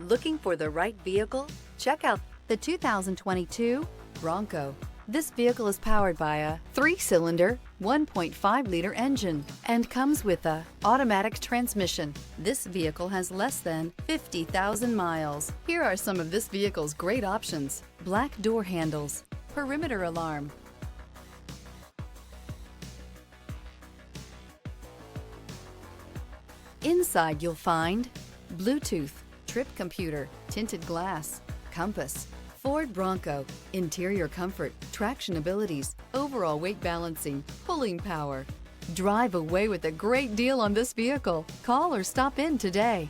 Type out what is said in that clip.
Looking for the right vehicle? Check out the 2022 Bronco. This vehicle is powered by a 3-cylinder, 1.5-liter engine and comes with a automatic transmission. This vehicle has less than 50,000 miles. Here are some of this vehicle's great options: black door handles, perimeter alarm, inside you'll find Bluetooth, trip computer, tinted glass, compass, Ford Bronco, interior comfort, traction abilities, overall weight balancing, pulling power. Drive away with a great deal on this vehicle. Call or stop in today.